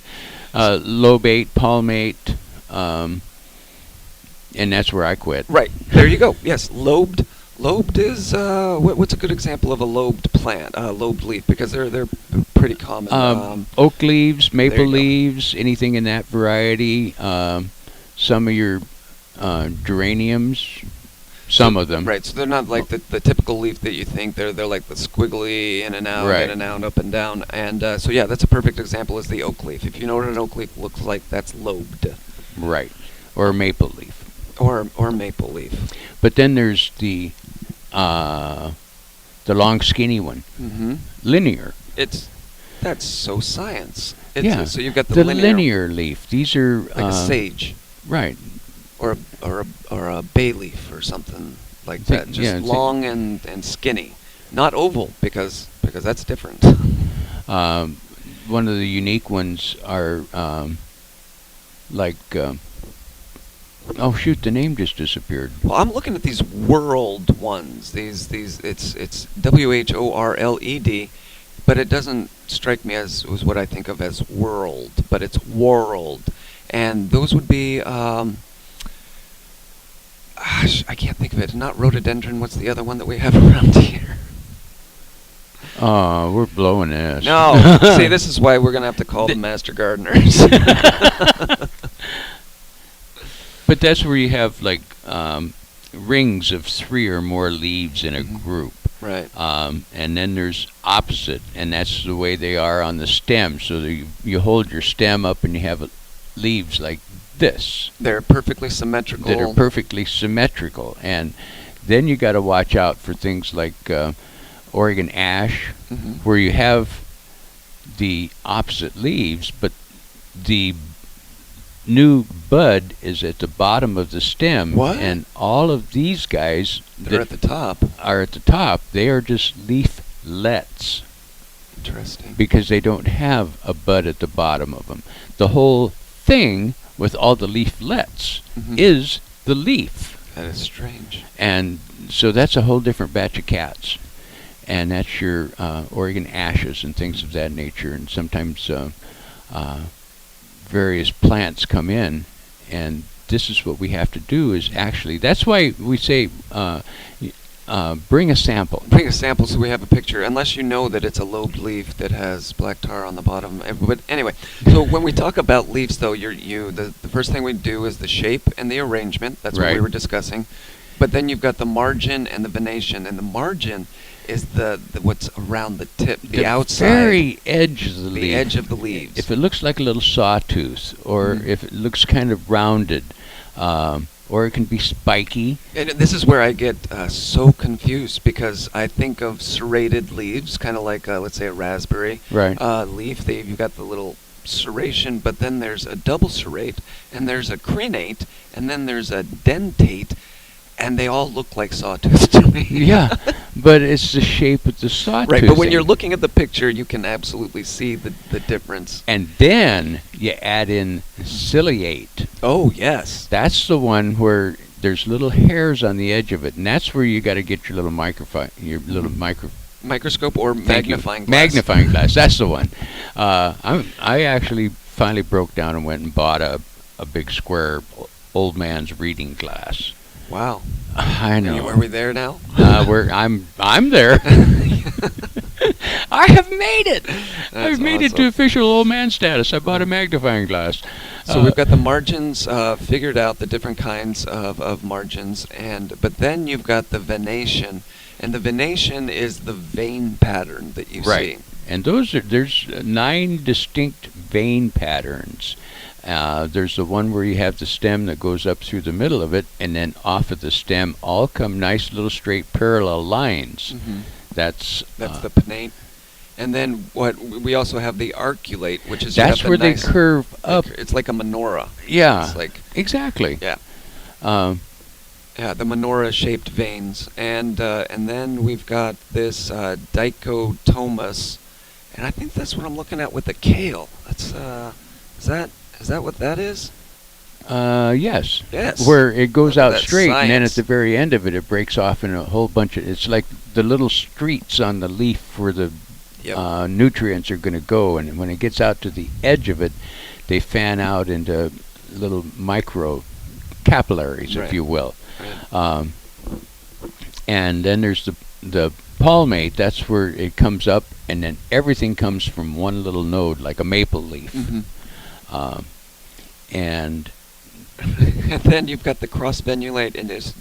S2: Lobate, palmate, and that's where I quit.
S1: Right. There you go. Yes, lobed. Lobed is what's a good example of a lobed plant? Lobed leaf, because they're pretty common.
S2: Oak leaves, maple leaves, anything in that variety. Some of your geraniums. Some of them.
S1: Right, so they're not like the typical leaf that you think. They're like the squiggly in and out, in and out, up and down. And so yeah, that's a perfect example is the oak leaf. If you know what an oak leaf looks like, that's lobed.
S2: Right, or a maple leaf.
S1: Or maple leaf.
S2: But then there's the long skinny one.
S1: Mm-hmm.
S2: Linear.
S1: That's so science. So you've got
S2: the linear leaf. These are
S1: like a sage.
S2: Right.
S1: Or a bay leaf or something like that. Just long and skinny, not oval because that's different.
S2: One of the unique ones are like. Oh shoot! The name just disappeared.
S1: Well, I'm looking at these world ones. These it's WHORLED, but it doesn't strike me as what I think of as world, but it's world, and those would be. I can't think of it. Not rhododendron. What's the other one that we have around here?
S2: Oh, we're blowing this.
S1: No. See, this is why we're going to have to call the master gardeners.
S2: But that's where you have, like, rings of 3 or more leaves in a group.
S1: Right.
S2: And then there's opposite, and that's the way they are on the stem. So you hold your stem up and you have leaves like this.
S1: They're perfectly symmetrical.
S2: That are perfectly symmetrical. And then you got to watch out for things like Oregon ash, where you have the opposite leaves, but the new bud is at the bottom of the stem.
S1: What?
S2: And all of these guys
S1: that are at the top.
S2: They are just leaflets.
S1: Interesting.
S2: Because they don't have a bud at the bottom of them. The whole thing with all the leaflets is the leaf.
S1: That is strange.
S2: And so that's a whole different batch of cats. And that's your Oregon ashes and things of that nature. And sometimes various plants come in. And this is what we have to do is actually, that's why we say bring a sample.
S1: Bring a sample so we have a picture, unless you know that it's a lobed leaf that has black tar on the bottom. But anyway, so when we talk about leaves, though, the first thing we do is the shape and the arrangement. That's what we were discussing. But then you've got the margin and the venation, and the margin is the what's around the tip, the outside,
S2: very edge of the leaf.
S1: The edge of the leaves.
S2: If it looks like a little sawtooth, or if it looks kind of rounded, or it can be spiky.
S1: And this is where I get so confused, because I think of serrated leaves, kind of like, let's say, a raspberry leaf. You've got the little serration, but then there's a double serrate, and there's a crenate, and then there's a dentate, and they all look like sawtooth to me.
S2: Yeah, but it's the shape of the sawtooth.
S1: Right, but when you're looking at the picture, you can absolutely see the difference.
S2: And then you add in ciliate.
S1: Oh, yes.
S2: That's the one where there's little hairs on the edge of it, and that's where you got to get your little
S1: microscope or magnifying glass.
S2: Magnifying glass. That's the one. I actually finally broke down and went and bought a big square old man's reading glass.
S1: Wow.
S2: I know.
S1: Are we there now?
S2: I'm there. I have made it. I've made it to official old man status. I bought a magnifying glass.
S1: So we've got the margins figured out, the different kinds of margins, but then you've got the venation, and the venation is the vein pattern that you see.
S2: And there's 9 distinct vein patterns. There's the one where you have the stem that goes up through the middle of it, and then off of the stem all come nice little straight parallel lines.
S1: Mm-hmm.
S2: That's
S1: the pinnate. And then we also have the arculate, which is
S2: that's where they curve up.
S1: It's like a menorah.
S2: Yeah,
S1: it's like
S2: exactly.
S1: Yeah. The menorah-shaped veins, and then we've got this dichotomous, and I think that's what I'm looking at with the kale. That's is that what that is?
S2: Yes.
S1: Yes.
S2: Where it goes out
S1: That's
S2: straight,
S1: science.
S2: and then at the very end of it, it breaks off in a whole bunch of. It's like the little streets on the leaf where the nutrients are going to go, and when it gets out to the edge of it, they fan out into little micro capillaries, if you will. Right. And then there's the palmate. That's where it comes up, and then everything comes from one little node, like a maple leaf.
S1: Mm-hmm.
S2: And
S1: then you've got the cross-venulate, and this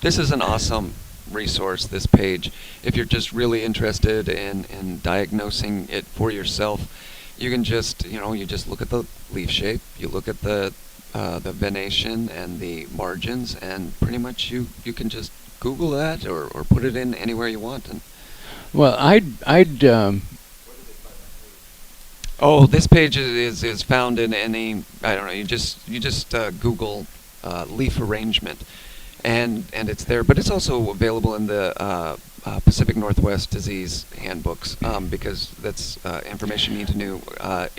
S1: is an awesome resource, this page. If you're just really interested in diagnosing it for yourself, you can just look at the leaf shape, you look at the venation and the margins, and pretty much you can just Google that or put it in anywhere you want. And
S2: well,
S1: this page is found in any, I don't know, you just Google leaf arrangement, and it's there. But it's also available in the Pacific Northwest Disease Handbooks, because that's information you need to know.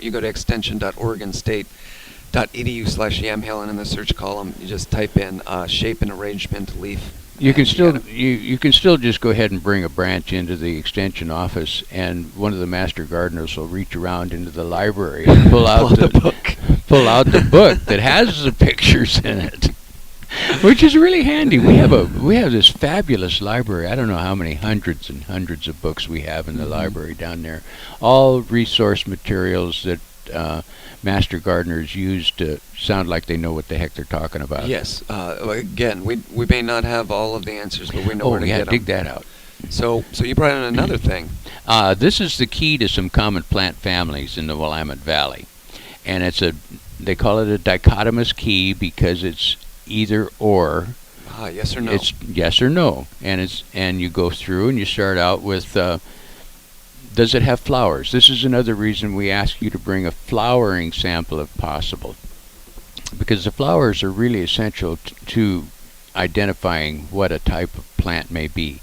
S1: You go to extension.oregonstate.edu/Yamhill, and in the search column you just type in shape and arrangement leaf.
S2: You can still just go ahead and bring a branch into the extension office, and one of the master gardeners will reach around into the library and pull out the book that has the pictures in it, which is really handy. We have this fabulous library. I don't know how many hundreds and hundreds of books we have in the library down there, all resource materials that master gardeners use to sound like they know what the heck they're talking about.
S1: Yes. Again, we may not have all of the answers, but we know where to get them.
S2: Dig that out.
S1: So you brought in another thing.
S2: This is the key to some common plant families in the Willamette Valley, and they call it a dichotomous key because it's either or.
S1: Yes or no.
S2: It's yes or no, and you go through and you start out with. Does it have flowers? This is another reason we ask you to bring a flowering sample if possible, because the flowers are really essential to identifying what a type of plant may be.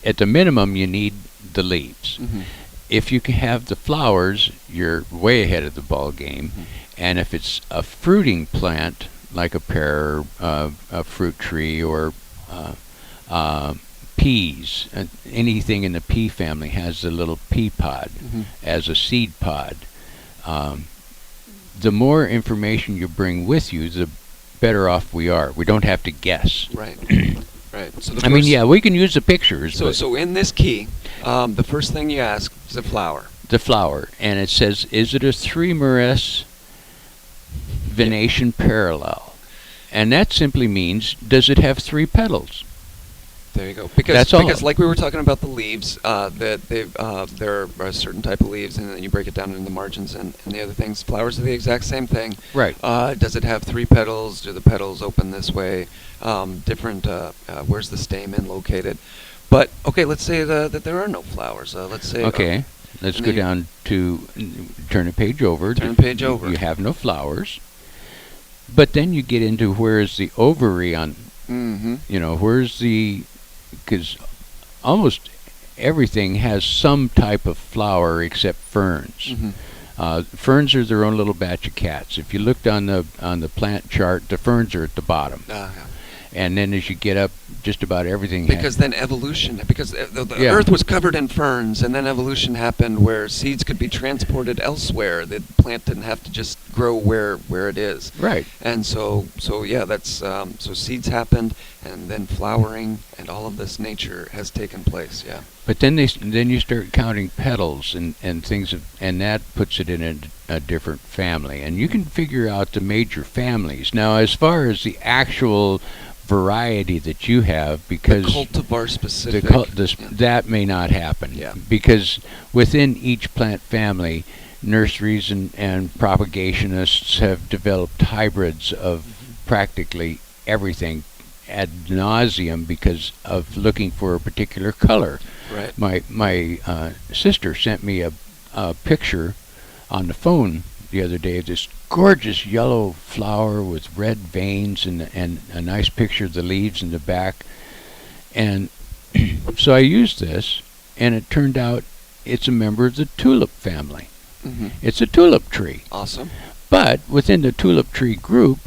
S2: At the minimum, you need the leaves. Mm-hmm. If you can have the flowers, you're way ahead of the ball game. Mm-hmm. And if it's a fruiting plant, like a pear, a fruit tree, or peas, anything in the pea family has a little pea pod as a seed pod. The more information you bring with you, the better off we are. We don't have to guess.
S1: Right. Right. So
S2: we can use the pictures.
S1: So in this key, the first thing you ask is the flower.
S2: The flower, and it says, is it a 3-meres venation parallel? And that simply means, does it have 3 petals?
S1: There you go. Because like we were talking about the leaves, that there are a certain type of leaves, and then you break it down into the margins and the other things. Flowers are the exact same thing.
S2: Right.
S1: Does it have 3 petals? Do the petals open this way? Where's the stamen located? But okay, let's say that there are no flowers. Let's say
S2: Let's go down to turn a page over.
S1: Turn a page over.
S2: You have no flowers. But then you get into where's the ovary on, you know, where's the, because almost everything has some type of flower except ferns. Ferns are their own little batch of cats. If you looked on the plant chart, the ferns are at the bottom. And then as you get up, just about everything.
S1: Because then evolution, because the Earth was covered in ferns, and then evolution happened where seeds could be transported elsewhere. The plant didn't have to just grow where it is.
S2: Right.
S1: And so yeah, that's so seeds happened, and then flowering, and all of this nature has taken place. Yeah.
S2: But then you start counting petals and things, and that puts it in a different family, and you can figure out the major families. Now, as far as the actual variety that you have, because
S1: the cultivar specific,
S2: that may not happen.
S1: Yeah.
S2: Because within each plant family, nurseries and propagationists have developed hybrids of practically everything ad nauseum because of looking for a particular color.
S1: Right.
S2: My sister sent me a picture on the phone the other day of this gorgeous yellow flower with red veins and a nice picture of the leaves in the back. And so I used this, and it turned out it's a member of the tulip family. It's a tulip tree.
S1: Awesome.
S2: But within the tulip tree group,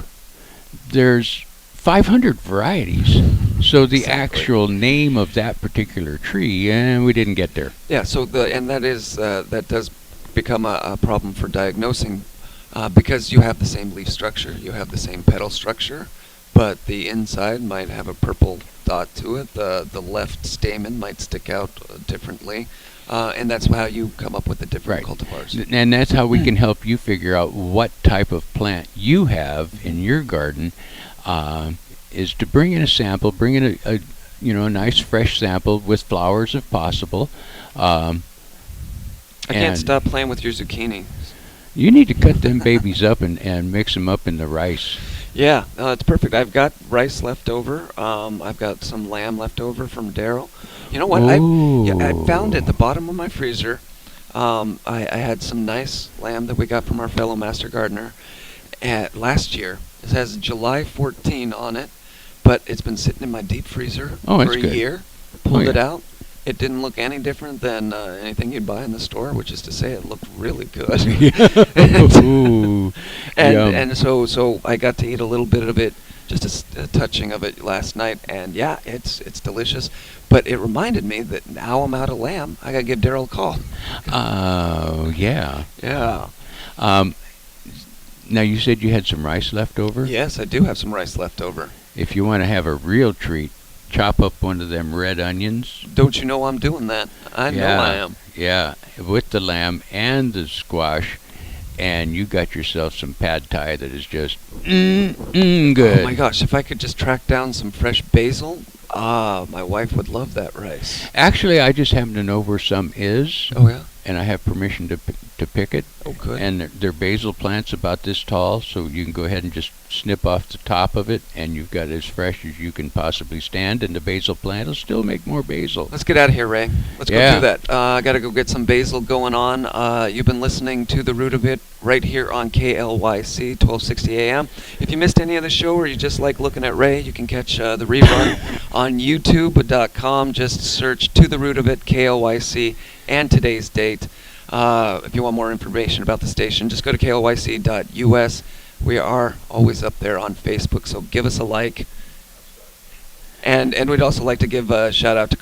S2: there's 500 varieties. So the actual name of that particular tree, and we didn't get there.
S1: Yeah. So that does become a problem for diagnosing, because you have the same leaf structure, you have the same petal structure, but the inside might have a purple dot to it. The left stamen might stick out differently, and that's how you come up with the different cultivars.
S2: And that's how we can help you figure out what type of plant you have in your garden. Is to bring in a sample, bring in a nice fresh sample with flowers if possible.
S1: I can't stop playing with your zucchini.
S2: You need to cut them babies up and mix them up in the rice.
S1: Yeah, it's perfect. I've got rice left over. I've got some lamb left over from Daryl. You know what? I found at the bottom of my freezer. I had some nice lamb that we got from our fellow master gardener last year. It has July 14 on it, but it's been sitting in my deep freezer for a year. Pulled it out. It didn't look any different than anything you'd buy in the store, which is to say it looked really good. and so I got to eat a little bit of it, just a touching of it last night, and yeah, it's delicious. But it reminded me that now I'm out of lamb. I got to give Daryl a call.
S2: Oh, yeah.
S1: Yeah.
S2: Now, you said you had some rice left over?
S1: Yes, I do have some rice left over.
S2: If you want to have a real treat, chop up one of them red onions.
S1: Don't you know I'm doing that? I know I am.
S2: Yeah, with the lamb and the squash, and you got yourself some pad thai that is just good.
S1: Oh my gosh, if I could just track down some fresh basil, my wife would love that rice.
S2: Actually, I just happen to know where some is.
S1: Oh yeah?
S2: And I have permission to pick it.
S1: Oh, good.
S2: And they're basil plants about this tall, so you can go ahead and just snip off the top of it, and you've got it as fresh as you can possibly stand, and the basil plant will still make more basil.
S1: Let's get out of here, Ray. Let's go do that. I got to go get some basil going on. You've been listening to The Root of It right here on KLYC, 1260 AM. If you missed any of the show or you just like looking at Ray, you can catch the rerun on youtube.com. Just search To the Root of It, KLYC, and today's date. If you want more information about the station, just go to KLYC.us. We are always up there on Facebook, so give us a like. And we'd also like to give a shout out to